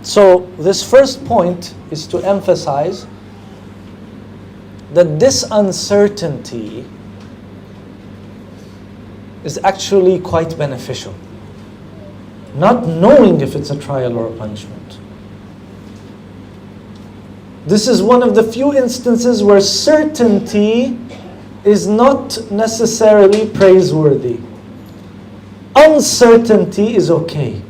So this first point is to emphasize that this uncertainty is actually quite beneficial. Not knowing if it's a trial or a punishment. This is one of the few instances where certainty is not necessarily praiseworthy. Uncertainty is okay.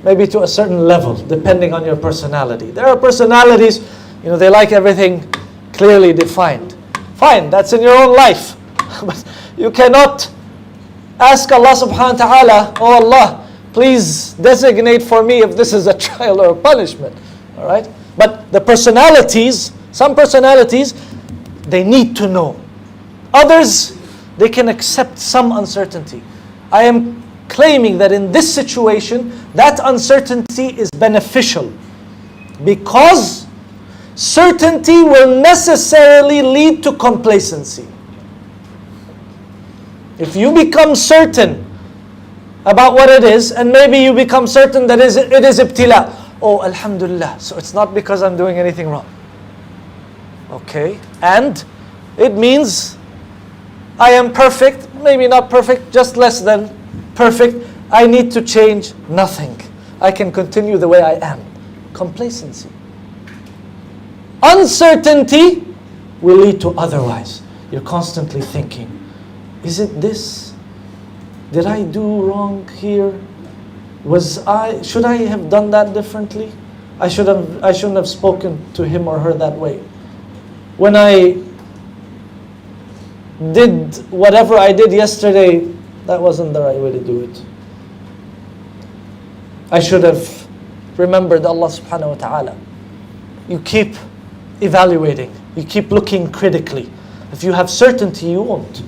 Maybe to a certain level, depending on your personality. There are personalities, they like everything clearly defined. Fine, that's in your own life. But you cannot ask Allah subhanahu wa ta'ala, oh Allah, please designate for me if this is a trial or a punishment. Alright? But the personalities, some personalities, they need to know. Others, they can accept some uncertainty. I am claiming that in this situation, that uncertainty is beneficial. Because certainty will necessarily lead to complacency. If you become certain about what it is, and maybe you become certain that it is ibtila. Oh, alhamdulillah, so it's not because I'm doing anything wrong. Okay, and it means I am perfect, maybe not perfect, just less than perfect. I need to change nothing. I can continue the way I am. Complacency. Uncertainty will lead to otherwise. You're constantly thinking, is it this? Did I do wrong here? Should I have done that differently? I shouldn't have spoken to him or her that way. When I did whatever I did yesterday, that wasn't the right way to do it. I should have remembered Allah subhanahu wa ta'ala. You keep evaluating. You keep looking critically. If you have certainty, you won't.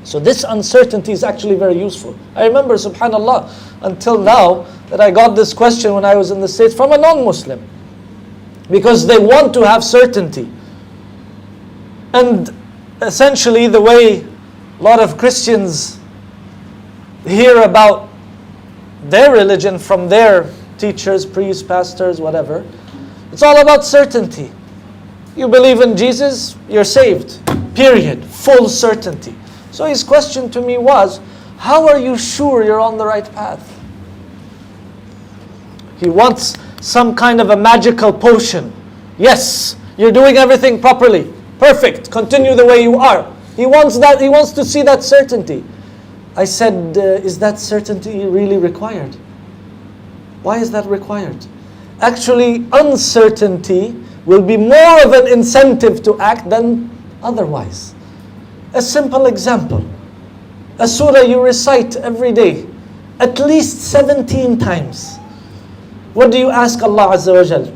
So this uncertainty is actually very useful. I remember, subhanallah, until now, that I got this question when I was in the States from a non-Muslim. Because they want to have certainty. And essentially the way a lot of Christians hear about their religion from their teachers, priests, pastors, whatever, it's all about certainty. You believe in Jesus, you're saved. Period. Full certainty. So his question to me was, how are you sure you're on the right path? He wants some kind of a magical potion. Yes, you're doing everything properly. Perfect. Continue the way you are. He wants that. He wants to see that certainty. I said, is that certainty really required? Why is that required? Actually, uncertainty will be more of an incentive to act than otherwise. A simple example. A surah you recite every day, at least 17 times. What do you ask Allah Azza wa Jal?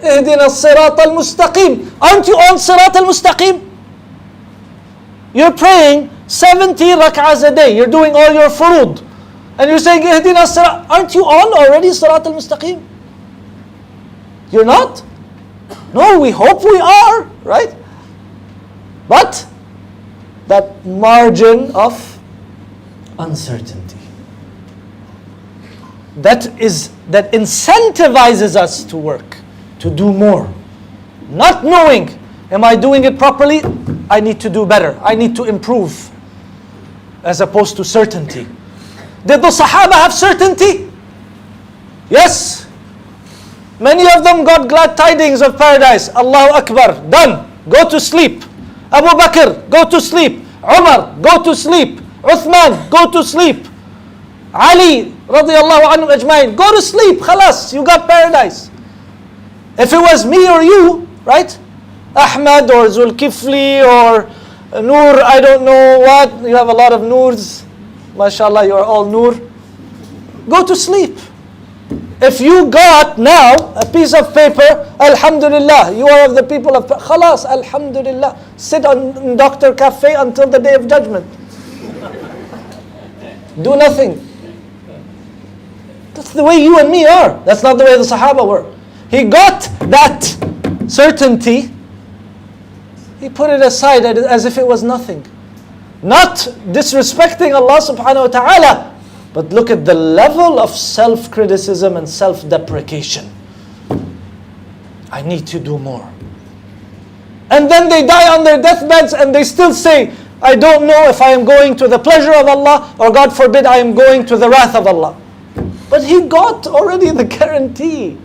Ihdina as-sirat al-mustaqim. Aren't you on sirat al-mustaqim? You're praying 70 rak'ahs a day. You're doing all your furud. And you're saying, Ihdina as-sirat. Aren't you on already sirat al-mustaqim? You're not? No, we hope we are, right? But that margin of uncertainty that incentivizes us to work, to do more. Not knowing, am I doing it properly? I need to do better. I need to improve. As opposed to certainty. Did the Sahaabah have certainty? Yes. Many of them got glad tidings of paradise. Allahu Akbar. Done. Go to sleep. Abu Bakr, go to sleep. Umar, go to sleep. Uthman, go to sleep. Ali, radiyallahu anhu ajmain, go to sleep. Khalas, you got paradise. If it was me or you, right? Ahmad or Zulkifli or Noor, I don't know what. You have a lot of Noors. MashaAllah, you are all Noor. Go to sleep. If you got now a piece of paper, Alhamdulillah, you are of the people of Khalas, Alhamdulillah. Sit on Dr. Cafe until the day of judgment. Do nothing. That's the way you and me are. That's not the way the Sahaba were. He got that certainty. He put it aside as if it was nothing. Not disrespecting Allah subhanahu wa ta'ala, But look at the level of self-criticism and self-deprecation. I need to do more. And then they die on their deathbeds and they still say, I don't know if I am going to the pleasure of Allah, or God forbid I am going to the wrath of Allah. But he got already the guarantee.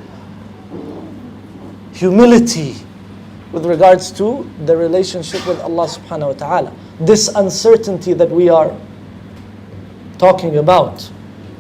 Humility with regards to the relationship with Allah subhanahu wa ta'ala. This uncertainty that we are talking about.